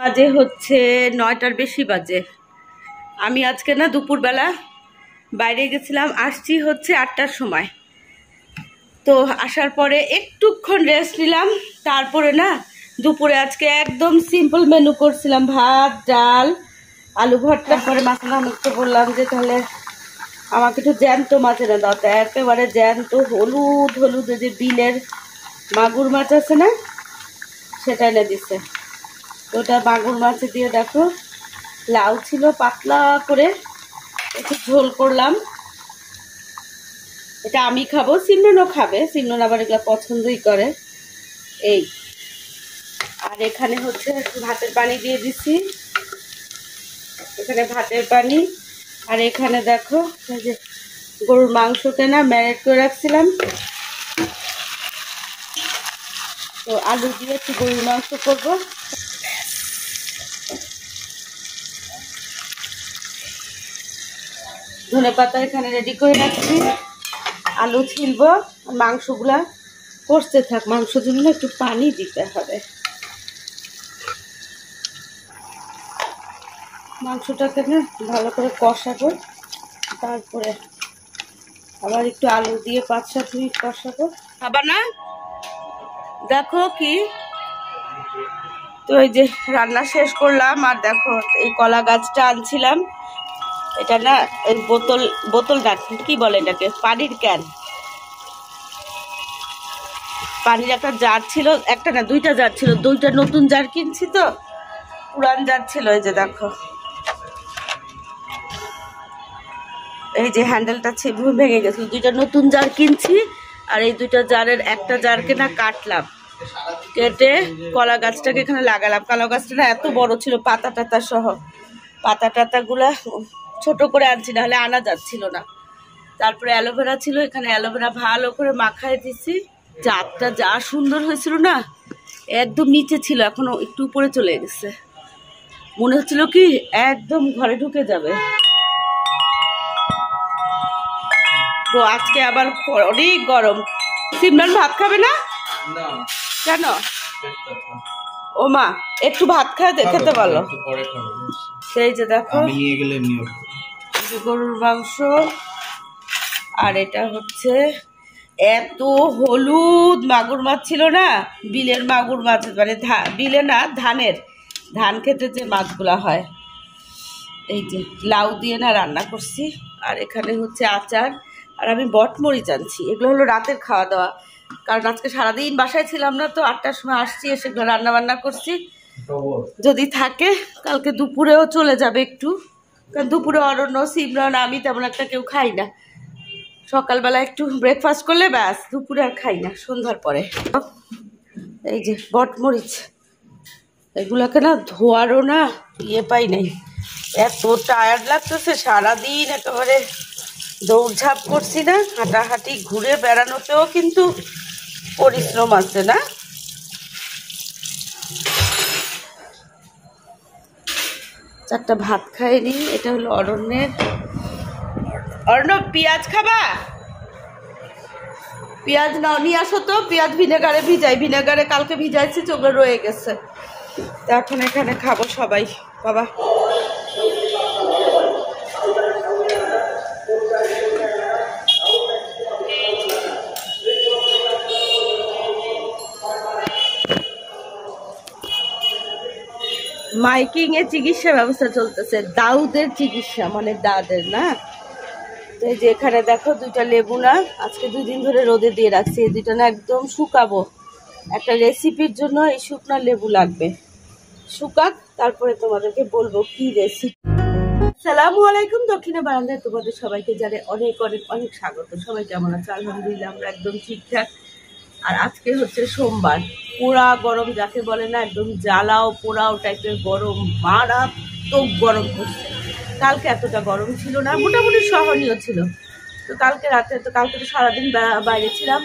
বাজে হচ্ছে 9টার বেশি বাজে। আমি আজকে না দুপুরবেলা বাইরে গেছিলাম, আসছি হচ্ছে 8টার সময়। তো আসার পরে একটুক্ষণ রেস্ট নিলাম, তারপরে না দুপুরে আজকে একদম সিম্পল মেনু করছিলাম, ভাত ডাল আলু ভর্তা। পরে মাছকে বললাম যে তাহলে আমাকে একটু জ্যান্ত মাছ এনে দাও। তো একেবারে জ্যান্ত হলুদ হলুদ যে বিলের মাগুর মাছ আছে না, সেটা এনে দিচ্ছে। তো ওটা মাগুর মাছ দিয়ে দেখো লাউ ছিল পাতলা করে একটু ঝোল করলাম। এটা আমি খাবো, সিমরনও খাবে, সিমরন আবার এগুলো পছন্দই করে। এই আর এখানে হচ্ছে ভাতের পানি দিয়ে দিচ্ছি, এখানে ভাতের পানি। আর এখানে দেখো যে গরুর মাংসকে না ম্যারিনেট করে রাখছিলাম, তো আলু দিয়ে একটু গরুর মাংস করবো। ধনেপাতা এখানে রেডি করে রাখছি, আলু ছিলবো, মাংসগুলা কষতে থাক। মাংসের জন্য একটু পানি দিতে হবে। মাংসটাকে না ভালো করে কষাবো, তারপরে আবার একটু আলু দিয়ে 5-7 মিনিট কষাবো। খাবার না দেখো কি। তো এই যে রান্না শেষ করলাম, আর দেখো এই কলা গাছটা আনছিলাম, এটা না এই বোতল না কি বলে এটাকে, পানির ক্যান, পানির একটা জার ছিল, একটা না দুইটা জার ছিল, দুইটা নতুন জার কিনছি, তো পুরান জার ছিল। এই যে দেখো এই যে হ্যান্ডেলটা ভেঙে গেছিল, দুইটা নতুন জার কিনছি। আর এই দুইটা জারের একটা জারকে না কাটলাম, কেটে কলা গাছটাকে এখানে লাগালাম। কলা গাছটা না এত বড় ছিল, পাতা টাতা সহ, পাতা টাতাগুলা ছোট করে আনছি, নাহলে আনা যাচ্ছিল না। তারপরে অ্যালোভেরা ছিল, এখানে অ্যালোভেরা ভালো করে মাখায় দিছি। জাতটা যা সুন্দর হয়েছিল না, একদম নিচে ছিল, এখনো একটু উপরে চলে গেছে, মনে হচ্ছিল কি একদম ঘরে ঢুকে যাবে। তো আজকে আবার অনেক গরম। সিমরান ভাত খাবে না কেন? ও মা একটু ভাত খেতে পারলো। সেই যে দেখো গরুর মাংস, আর এটা হচ্ছে এত হলুদ মাগুর মাছ ছিল না, বিলের মাগুর মাছ, মানে বিলে না ধান খেতে যে মাছগুলা হয়। এই যে লাউ দিয়ে না রান্না করছি, আর এখানে হচ্ছে আচার, আর আমি বটমরিচ আনছি। এগুলো হলো রাতের খাওয়া দাওয়া, কারণ আজকে সারাদিন বাসায় ছিলাম না, তো 8টার সময় আসছি, এসে রান্না বান্না করছি। যদি থাকে কালকে দুপুরেও চলে যাবে একটু, কারণ দুপুরে অরণ্য সিমরন আমি তেমন একটা কেউ খাই না। সকালবেলা একটু ব্রেকফাস্ট করলে ব্যাস, দুপুরে আর খাই না, সন্ধ্যার পরে। এই যে বটমরিচ, এগুলাকে না ধোয়ারও না পাই নাই, এত টায়ার্ড লাগতেছে, সারাদিন একেবারে দৌড়ঝাঁপ করছি না, হাঁটাহাঁটি ঘুরে বেড়ানোতেও কিন্তু পরিশ্রম আছে না। চারটা ভাত খাই নি। এটা হলো অরণ্যের। অরণ্য পেঁয়াজ খাবা? পেঁয়াজ নাও, নিয়ে আসো তো। পেঁয়াজ ভিনেগারে ভিজাই, ভিনেগারে কালকে ভিজাইছি, চোখে রয়ে গেছে, তো এখন এখানে খাবো সবাই। বাবা মাইকিং এ চিকিৎসা ব্যবস্থা চলতেছে, দাউদের চিকিৎসা, মানে দাদের না। তো এই যে এখানে দেখো দুইটা লেবু না, আজকে 2 দিন ধরে রোদে দিয়ে রাখছি, এই দুইটা না একদম শুকাবো। একটা রেসিপির জন্য এই শুকনা লেবু লাগবে, শুকাক, তারপরে তোমাদেরকে বলবো কি রেসিপি। আসসালামু আলাইকুম, দক্ষিণা বারান্দায় তোমাদের সবাইকে জানাই অনেক অনেক অনেক স্বাগত। সবাই কেমন আছে? আলহামদুলিল্লাহ আমরা একদম ঠিকঠাক। আর আজকে হচ্ছে সোমবার, পোড়া গরম যাকে বলে না, একদম জ্বালাও পোড়াও টাইপের গরম, মারাত্মক গরম পড়ছে। কালকে এতটা গরম ছিল না, মোটামুটি সহনীয় ছিল। তো কালকে রাতে, তো কালকে তো সারাদিন বাইরে ছিলাম,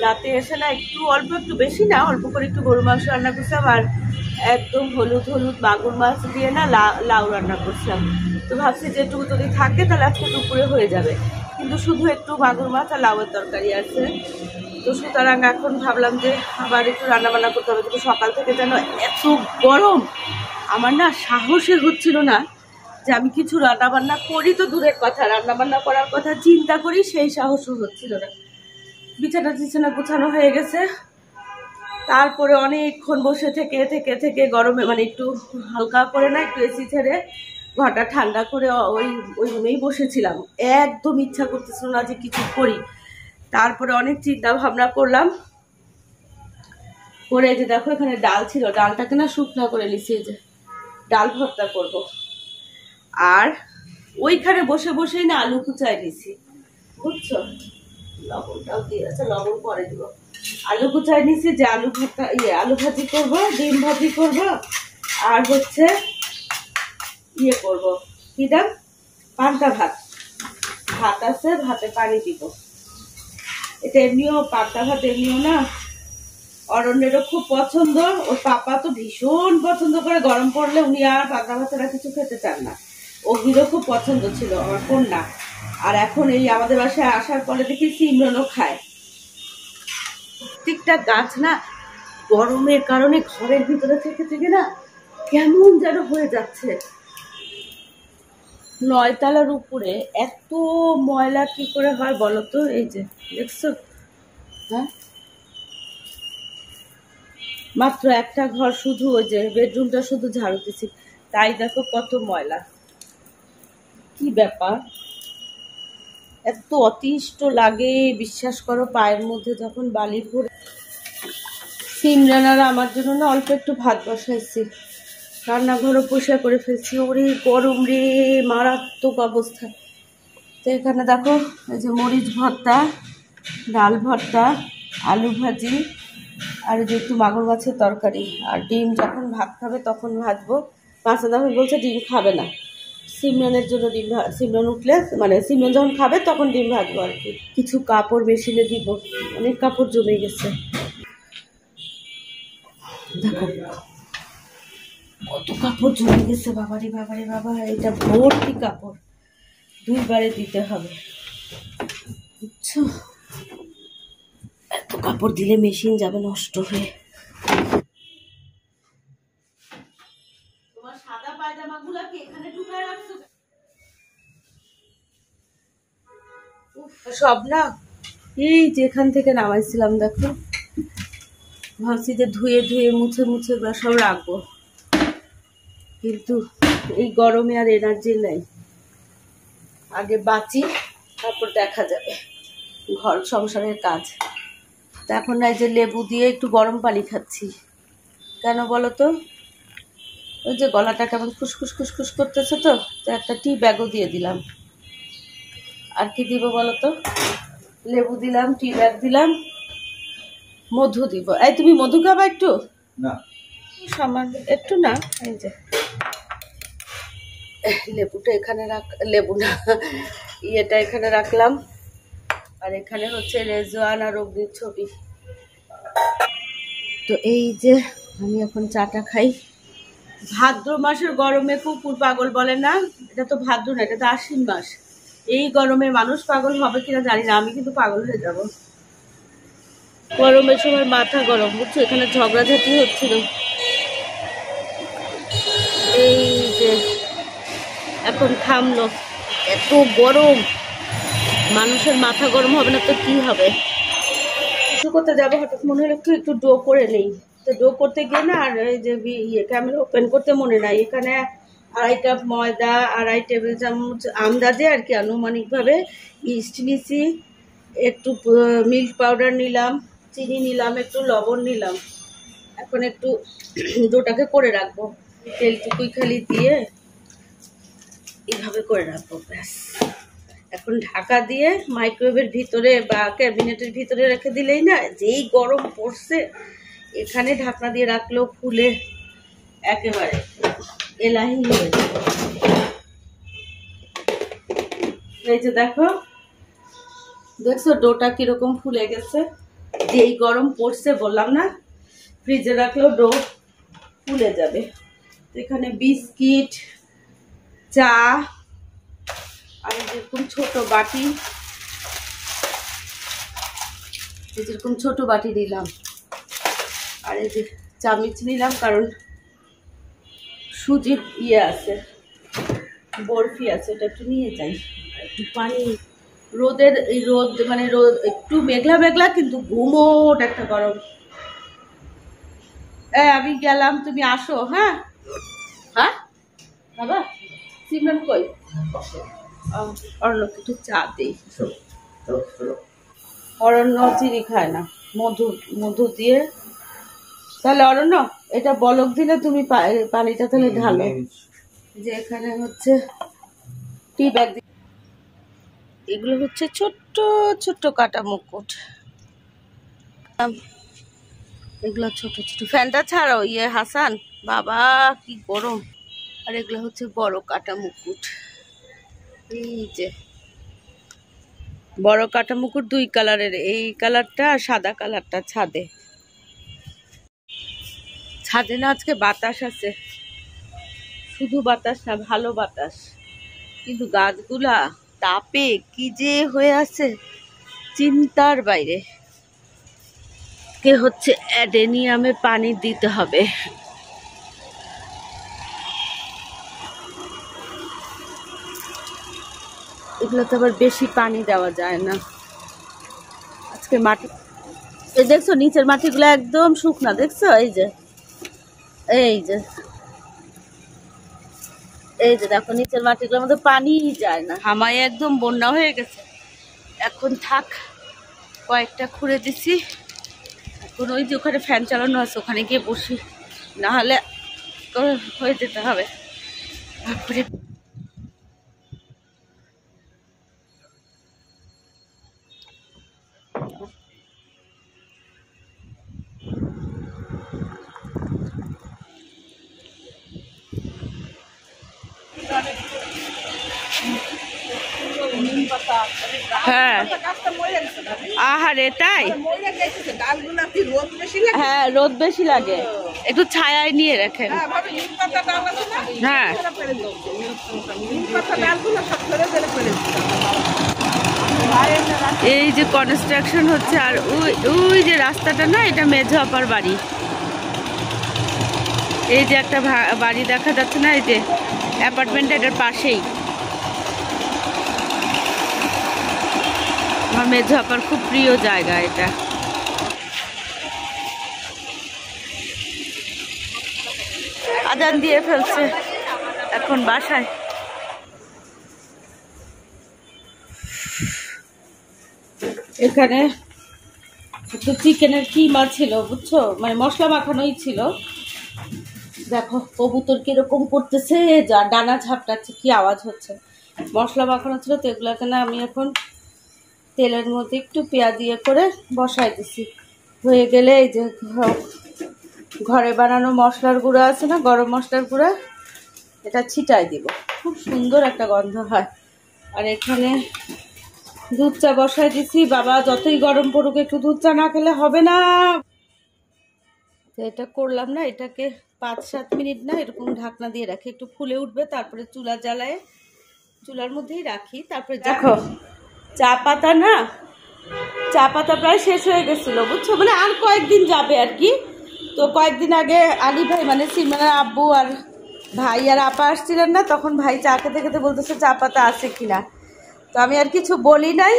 রাতে এসে না একটু অল্প, একটু বেশি না, অল্প করে একটু গরু মাংস রান্না করছিলাম, আর একদম হলুদ হলুদ মাগুর মাছ দিয়ে না লাউ রান্না করছিলাম। তো ভাবছি যেটুকু যদি থাকে তাহলে আজকে দুপুরে হয়ে যাবে, কিন্তু শুধু একটু মাগুর মাছ আর লাউয়ের তরকারি আছে। তো সুতরাং এখন ভাবলাম যে আবার একটু রান্না বান্না করতে হবে, কিন্তু সকাল থেকে যেন এত গরম, আমার না সাহসে হচ্ছিল না যে আমি কিছু রান্নাবান্না করি, তো দূরের কথা, রান্নাবান্না করার কথা চিন্তা করি সেই সাহসও হচ্ছিল না। বিছানা গোছানো হয়ে গেছে, তারপরে অনেকক্ষণ বসে থেকে থেকে থেকে গরমে মানে একটু হালকা করে না একটু এসি ছেড়ে ঘরটা ঠান্ডা করে ওই রুমেই বসেছিলাম। একদম ইচ্ছা করতেছিল না যে কিছু করি। তারপরে অনেক চিন্তা ভাবনা করলাম, করে যে দেখো এখানে ডাল ছিল, ডালটাকে না শুকনো করে নিছি, যে ডাল ভর্তা করব। আর ওইখানে বসে বসেই না আলু কুচাই নিছি, বুঝছো? লবণটাও দিয়ে আছে, লবণ পরে দিব। আলু কুচাই নিছি যে আলু ভর্তা আলু ভাজি করব, ডিম ভাজি করব, আর হচ্ছে করব কি দাম পান্তা ভাত। ভাত আছে, ভাতে পানি দিব। এটা এমনিও পান্তা ভাত এমনিও না অরণ্যেরও খুব পছন্দ। ওর পাপা তো ভীষণ পছন্দ করে, গরম পড়লে উনি আর পান্তা ভাতেরা কিছু খেতে চান না। অগ্নিরও খুব পছন্দ ছিল, আমার কন্যা। আর এখন এই আমাদের বাসায় আসার পরে দেখি সিমরনও খায়। প্রত্যেকটা গাছ না গরমের কারণে ঘরের ভিতরে থেকে থেকে না কেমন যেন হয়ে যাচ্ছে। 9 তলার উপরে এত ময়লা কি করে হয় বলো তো? এই যে দেখছো, হ্যাঁ, মাত্র একটা ঘর, শুধু ওই যে বেডরুমটা শুধু ঝাড়ু দিছি, তাই দেখো কত ময়লা। কি ব্যাপার, এত অতিষ্ঠ লাগে বিশ্বাস করো পায়ের মধ্যে যখন বালি ভরে। সিমরানারা আমার জন্য না অল্প একটু ভাত বসাইছি, রান্নাঘরও পরিষ্কার করে ফেলছি। ওরে গরম রে, মারাত্মক অবস্থা। তো এখানে দেখো এই যে মরিচ ভর্তা, ডাল ভর্তা, আলু ভাজি, আর যে একটু মাগুর মাছের তরকারি, আর ডিম যখন ভাত খাবে তখন ভাজবো। মাসুদ আহমেদ বলছে ডিম খাবে না, সিমরানের জন্য ডিম, সিমরান উঠলে মানে সিমরান যখন খাবে তখন ডিম ভাজবো আর কি। কিছু কাপড় মেশিনে দিব, অনেক কাপড় জমে গেছে। দেখো কত কাপড় জমে গেছে, বাবারে বাবারে বাবা, এটা ভর্তি কাপড়, 2 বারে দিতে হবে, বুঝছো? এত কাপড় দিলে মেশিন যাবে নষ্ট হয়ে। তোমার সাদা পায়জামাগুলোকে এখানে ঢুকায় রাখছো সব না? এই যে এখান থেকে নামাইছিলাম, দেখো ভাবছি যে ধুয়ে ধুয়ে মুছে মুছে সব রাখবো, কিন্তু এই গরমে আর এনার্জি নেই। আগে বাঁচি, তারপর দেখা যাবে ঘর সংসারের কাজ। এখন এই যে লেবু দিয়ে একটু গরম পানি খাচ্ছি। কেন বলো তো? ওই যে গলাটা কেমন খুসখুস খুসখুস করতেছে, তো একটা টি ব্যাগও দিয়ে দিলাম। আর কি দিব বলো তো? লেবু দিলাম, টি ব্যাগ দিলাম, মধু দিব। এই তুমি মধু খাবা একটু? না, সামান্য একটু না। এই যে লেবুটা এখানে লেবু না, ইয়েটা এখানে রাখলাম। আর এখানে হচ্ছে রেজওয়ান আর অগ্নির ছবি। তো এই যে আমি এখন চাটা খাই। ভাদ্র মাসের গরমে কুকুর পাগল বলে না? এটা তো ভাদ্র না, এটা তো আশ্বিন মাস। এই গরমে মানুষ পাগল হবে কিনা জানি না, আমি কিন্তু পাগল হয়ে যাব। গরমের সময় মাথা গরম, বুঝছো? এখানে ঝগড়াঝাটি হচ্ছিল। এই যে এখন থামলো। এত গরম, মানুষের মাথা গরম হবে না তো কি হবে? কিছু করতে যাবো, হঠাৎ মনে হলো একটু ডো করে নেই। তো ডো করতে গিয়ে না আর এই যে ক্যামেরা ওপেন করতে মনে নাই। এখানে 2.5 কাপ ময়দা, 2.5 টেবিল চামচ আন্দাজে আর কি আনুমানিকভাবে ইস্ট নিছি, একটু মিল্ক পাউডার নিলাম, চিনি নিলাম, একটু লবণ নিলাম। এখন একটু ডোটাকে করে রাখবো, তেলটুকুই খালি দিয়ে এইভাবে করে রাখবো, ব্যাস। এখন ঢাকা দিয়ে মাইক্রোওয়েভের ভিতরে বা ক্যাবিনেটের ভিতরে রেখে দিলেই না, যেই গরম পড়ছে এখানে ঢাকনা দিয়ে রাখলেও ফুলে একেবারে এলাহি হয়ে যাবে। এই যে দেখো, দেখছো ডোটা কিরকম ফুলে গেছে? যেই গরম পড়ছে বললাম না, ফ্রিজে রাখলেও ডো ফুলে যাবে। এখানে বিস্কিট, চা, আর যেরকম ছোট বাটি, যেরকম ছোট বাটি নিলাম, আর এই যে চামচ নিলাম, কারণ সুজির ইয়ে আছে, বরফি আছে, ওটা একটু নিয়ে যাই। একটু পানি, রোদের এই রোদ মানে রোদ একটু মেঘলা মেঘলা কিন্তু ঘুমোট একটা গরম। আমি গেলাম, তুমি আসো। হ্যাঁ হ্যাঁ বাবা, সিমরান কই? অরণ্যকে একটু চা দিই। অরণ্য চিনি খায় না, মধু মধু দিয়ে। তাহলে অরণ্য এটা বলক দিলে তুমি পানিটা তাহলে ঢালো। যে এখানে হচ্ছে টি ব্যাগ, এগুলো হচ্ছে ছোট্ট ছোট্ট কাটা মুকুট, এগুলো ছোট ছোট। ফ্যানটা ছাড়াও ইয়ে হাসান, বাবা কি গরম। আর এগুলো হচ্ছে বড় কাটা মুকুট। এই যে বড় কাটা মুকুট 2 কালারের, এই কালারটা আর সাদা কালারটা। ছাদে ছাদে না আজকে বাতাস আছে, শুধু বাতাস না, ভালো বাতাস, কিন্তু গাছগুলা তাপে কি যে হয়ে আছে চিন্তার বাইরে। কে হচ্ছে অ্যাডেনিয়ামে পানি দিতে হবে। এগুলো তো আবার বেশি পানি দেওয়া যায় না। আজকে মাটি, এই দেখছো নিচের মাটিগুলো একদম শুকনা, দেখছো? এই যে এই যে এই যে দেখো নিচের মাটিগুলোর মধ্যে পানি যায় না, হামায় একদম বন্যা হয়ে গেছে। এখন থাক, কয়েকটা খুঁড়ে দিছি, এখন ওই যে ওখানে ফ্যান চালানো আছে ওখানে গিয়ে বসি, না হলে হয়ে যেতে হবে। তারপরে হ্যাঁ আহারে তাই, হ্যাঁ রোদ বেশি লাগে, একটু ছায়ায় নিয়ে রাখেন। হ্যাঁ এই যে কনস্ট্রাকশন হচ্ছে, আর ওই ওই যে রাস্তাটা না, এটা মেঝো আপার বাড়ি। এই যে একটা বাড়ি দেখা যাচ্ছে না, এই যে অ্যাপার্টমেন্ট, এটার পাশেই আমার মেঝো আপার খুব প্রিয় জায়গা এটা। আজান দিয়ে ফেলছে, এখন বাসায়। এখানে একটু চিকেনের কিমা ছিল বুঝছো, মানে মশলা মাখানোই ছিল। দেখো কবুতর কিরকম করতেছে, যা ডানা ঝাপটাচ্ছে, কি আওয়াজ হচ্ছে। মশলা মাখানো ছিল তো, এগুলোকে না আমি এখন তেলের মধ্যে একটু পেঁয়াজ দিয়ে করে বসাই দিছি। হয়ে গেলে এই যে ঘরে বানানো মশলার গুঁড়া আছে না, গরম মশলার গুঁড়া, এটা ছিটাই দিব, খুব সুন্দর একটা গন্ধ হয়। আর এখানে দুধ চা বসাই দিছি। বাবা যতই গরম পড়ুক একটু দুধ চা না খেলে হবে না। তো এটা করলাম না, এটাকে 5-7 মিনিট না এরকম ঢাকনা দিয়ে রাখি, একটু ফুলে উঠবে, তারপরে চুলা জ্বালায় চুলার মধ্যেই রাখি। তারপরে দেখো চা পাতা না, চা পাতা প্রায় শেষ হয়ে গেছিল বুঝছো, মানে আর কয়েকদিন যাবে আর কি। তো কয়েকদিন আগে আলী ভাই মানে সিমরানের আব্বু আর ভাই আর আপা আসছিলেন না, তখন ভাই চা খেতে খেতে বলতেছে চা পাতা আছে কিনা। তো আমি আর কিছু বলি নাই।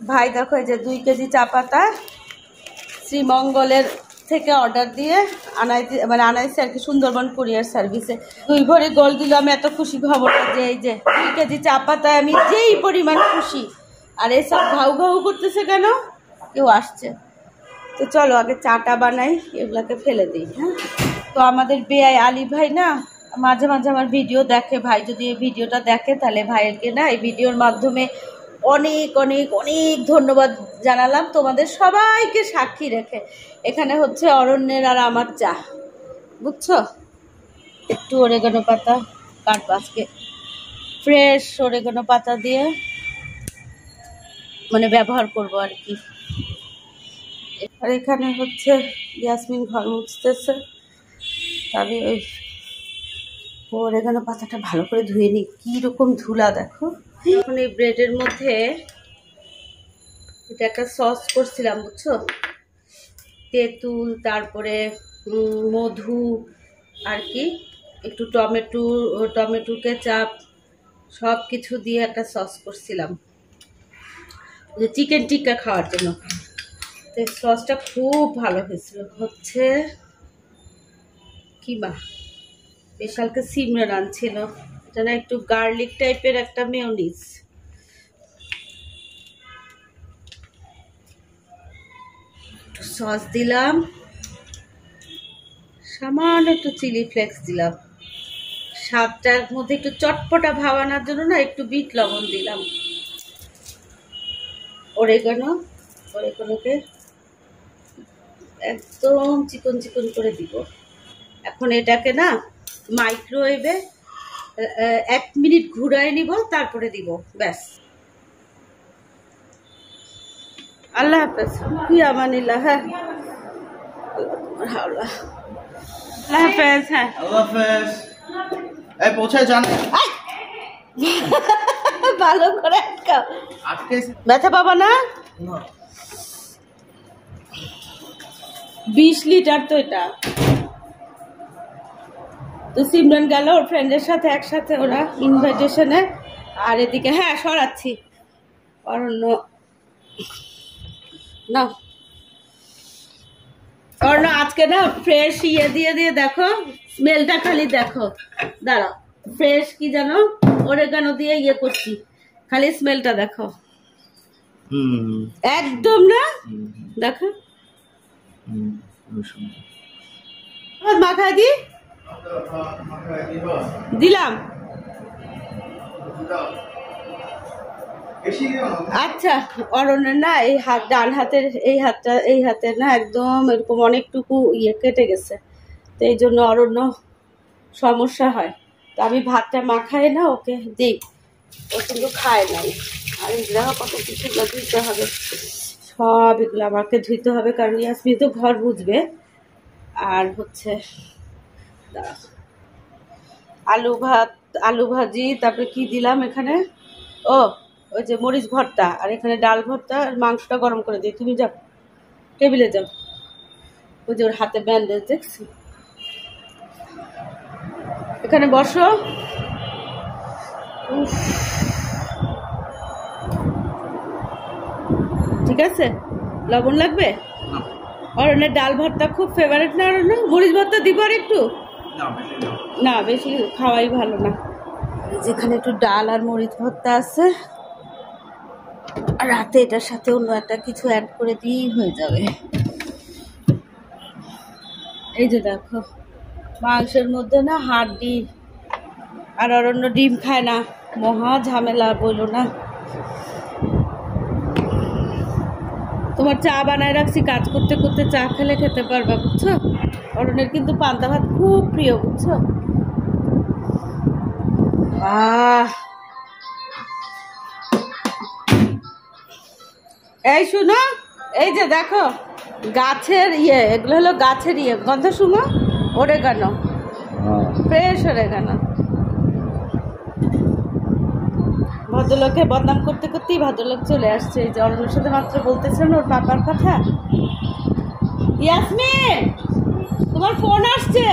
ভাই দেখো এই যে 2 কেজি চা পাতা শ্রীমঙ্গলের থেকে অর্ডার দিয়ে আনাইছে আর কি, সুন্দরবন কুরিয়ার সার্ভিসে। 2 ভরি গোল দিল। আমি এত খুশি খবরটা যে এই যে 2 কেজি চা পাতায় আমি যেই পরিমাণ খুশি। আর এসব ঘাউ ঘাউ করতেছে কেন, কেউ আসছে। তো চলো আগে চাটা বানাই, এগুলাকে ফেলে দিই। হ্যাঁ, তো আমাদের বেয়াই আলী ভাই না মাঝে মাঝে আমার ভিডিও দেখে। ভাই যদি এই ভিডিওটা দেখে তাহলে ভাইয়েরকে না এই ভিডিওর মাধ্যমে অনেক অনেক অনেক ধন্যবাদ জানালাম, তোমাদের সবাইকে সাক্ষী রেখে। এখানে হচ্ছে অরণ্যের আর আমার চা বুঝছো। একটু অরেগানো পাতা কাটবো আজকে, ফ্রেশ অরেগানো পাতা দিয়ে মানে ব্যবহার করব আর কি। আর এখানে হচ্ছে ইয়াসমিন ঘর মুছতেছে, আমি ওই অরেগানো পাতাটা ভালো করে ধুয়ে নিই, কীরকম ধুলা দেখো। এখন এই ব্রেডের মধ্যে এটা একটা সস করছিলাম বুঝছো, তেঁতুল তারপরে মধু আর কি, একটু টমেটো কেচাপ সব কিছু দিয়ে একটা সস করছিলাম চিকেন টিক্কা খাওয়ার জন্য। তো সসটা খুব ভালো হয়েছিল। হচ্ছে কিমা বিশালকে সিমরান আনছিল, এটা না একটু গার্লিক টাইপের একটা মেয়োনিজ। একটু সস দিলাম, সামান্য একটু চিলি ফ্লেক্স দিলাম, স্বাদটার মধ্যে একটু চটপটা ভাব আনার জন্য না একটু বিট লবণ দিলাম, অরেগানোকে একদম চিকন চিকন করে দিব। এখন এটাকে না মাইক্রোওয়েভে 1 মিনিট ঘুরায় নিব, তারপরে দিব, ব্যাস। আল্লাহ হাফেজ, কি আমানিল্লাহ। হ্যাঁ আল্লাহ হাফেজ। হ্যাঁ আল্লাহ হাফেজ। এই পৌঁছায় জান ভালো করে আজকে ব্যথা পাবা না। 20 লিটার তো এটা। তো সিমরান গেল ওর ফ্রেন্ডের সাথে একসাথে, ওরা ইনভাইটেশনে। আর এদিকে হ্যাঁ সরাচ্ছি অরণ্য না, অরণ্য আজকে না ফ্রেশ ইয়ে দিয়ে দিয়ে দেখো, স্মেলটা খালি দেখো, দাঁড়াও, ফ্রেশ কি জানো অরেগানো দিয়ে ইয়ে করছি, খালি স্মেলটা দেখো একদম না, দেখো মাখায় দি দিলাম। আচ্ছা অরণ্যের না এই হাত, ডান হাতের এই হাতের না একদম এরকম অনেকটুকু ইয়ে কেটে গেছে, তো এই জন্য অরণ্য সমস্যা হয়। তো আমি ভাতটা মাখাই না ওকে দিই, ও কিন্তু খায় নাই। আর এগুলো কত কিছু ধুইতে হবে, সব এগুলো আমাকে ধুইতে হবে, কারণ ইয়াসমিন তো ঘর বুঝবে। আর হচ্ছে আলু ভাজি, তারপরে কি দিলাম এখানে, ওই যে মরিচ ভর্তা, আর এখানে ডাল ভর্তা, মাংসটা গরম করে দিই। তুমি যাও টেবিলে যাও, ওই যে ওর হাতে ব্যান্ডেজ দেখছি, এখানে বসো। ঠিক আছে, লবণ লাগবে? অরণ্যের ডাল ভর্তা খুব ফেভারিট না অরণ্য? মরিচ ভর্তা দিব আর একটু? না বেশি খাওয়াই ভালো না। যেখানে একটু ডাল আর মরিচ ভর্তা আছে, আর রাতে এটার সাথে অন্য একটা কিছু অ্যাড করে দিয়েই হয়ে যাবে। এই যে দেখো মাংসের মধ্যে না হাড্ডি, আর অরণ্য ডিম খায় না, মহা ঝামেলা বলো না। তোমার চা বানায় রাখছি, কাজ করতে করতে চা খেলে খেতে পারবা, বুঝছো? অরণ্যের কিন্তু পান্তা ভাত খুব প্রিয়, বুঝছো? এই শুনো, এই যে দেখো গাছের ইয়ে, এগুলো হলো গাছের ইয়ে, গন্ধ শুনো, অরেগানো, ফ্রেশ অরেগানো। ভদ্রলোকে বদনাম করতে করতেই ভদ্রলোক চলে আসছে। এই যে অরণ্যের সাথে মাত্র বলতেছেন ওর পাপার কথা। ইয়াসমিন তোমার ফোন আসছে,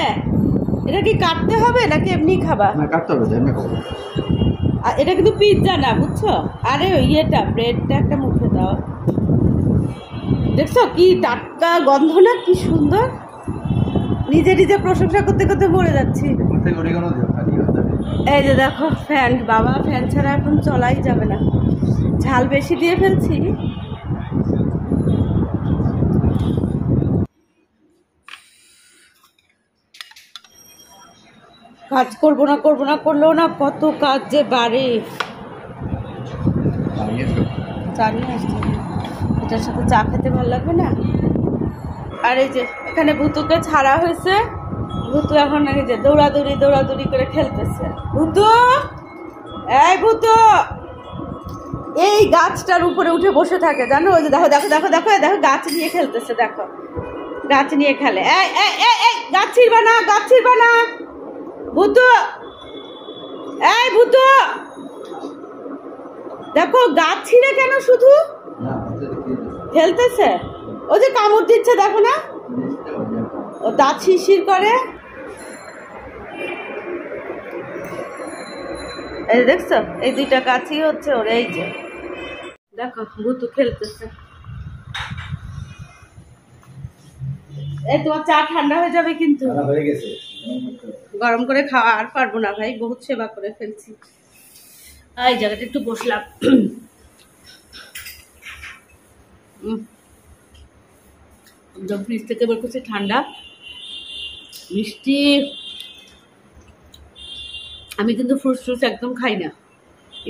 এটা কি কাটতে হবে নাকি এমনি খাবা? না কাটতে হবে, এমনি খাবো। আর এটা কিন্তু পিৎজা না, বুঝছো? আরে ওই ইয়েটা ব্রেডটা একটা মুখে দাও, দেখছো কি টাটকা গন্ধ না, কি সুন্দর। নিজে নিজে প্রশংসা করতে করতে মরে যাচ্ছি। এই যে দেখো ফ্যান, বাবা ফ্যান ছাড়া এখন চলাই যাবে না, ঝাল বেশি দিয়ে ফেলছি। কাজ করবো না করলেও না কত কাজ যে বাড়ে। চা নিয়ে আসছি, এটার সাথে চা খেতে ভালো লাগবে না। আর এই যে এখানে ভুতুকে ছাড়া হয়েছে, ভুতু এখন এই যে দৌড়াদৌড়ি করে খেলতেছে। ভুতু, এই ভুতু এই গাছটার উপরে উঠে বসে থাকে, জানো? ওই যে দেখো দেখো দেখো দেখো দেখো গাছ নিয়ে খেলতেছে, দেখো গাছ নিয়ে খেলে। এই গাছ ছিড়বা না, গাছ ছিড়বা না ভুতু, এই ভুতু দেখো গাছ ছিঁড়ে কেন শুধু খেলতেছে, ও যে কামড় দিচ্ছে দেখো না, ও দাঁত শিরশির করে। এই দেখছো এই দুইটা গাছই হচ্ছে ওর, এই যে দেখো ভুতু খেলতেছে। এই তোমার চা ঠান্ডা হয়ে যাবে কিন্তু, হয়ে গেছে। গরম করে খাওয়া আর পারবো না ভাই, বহুত সেবা করে ফেলছি। এই জায়গাটা একটু বসলাম। একদম ফ্রিজ থেকে বের করছি, ঠান্ডা মিষ্টি। আমি কিন্তু ফ্রুটস ট্রুটস একদম খাই না।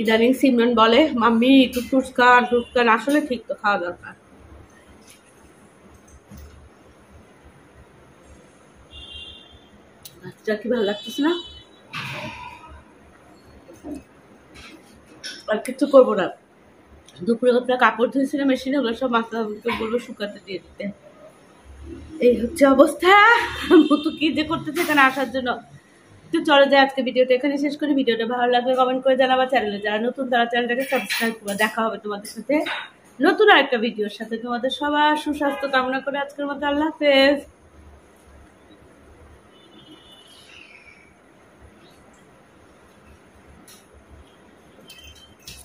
ইদানিং সিমরান বলে মাম্মি একটু ফ্রুটস খান, ফ্রুটস খান। আসলে ঠিক তো, খাওয়া দরকার। আচ্ছা কি ভালো লাগতেছে না, আর কিছু করবো না। দুপুরে কতটা কাপড় ধুয়েছিল মেশিনে, ওগুলো সব মাথা বলবো শুকাতে দিয়ে দিতে। এই হচ্ছে অবস্থা। তো কি যে করতেছে এখানে আসার জন্য। তো চলে যায় আজকে ভিডিওটা এখানে শেষ করি। ভিডিওটা ভালো লাগলে কমেন্ট করে জানাবা, চ্যানেলে যারা নতুন তারা চ্যানেলটাকে সাবস্ক্রাইব করবা। দেখা হবে তোমাদের সাথে নতুন আরেকটা ভিডিওর সাথে। তোমাদের সবার সুস্বাস্থ্য কামনা করে আজকের মতো আল্লাহ হাফেজ।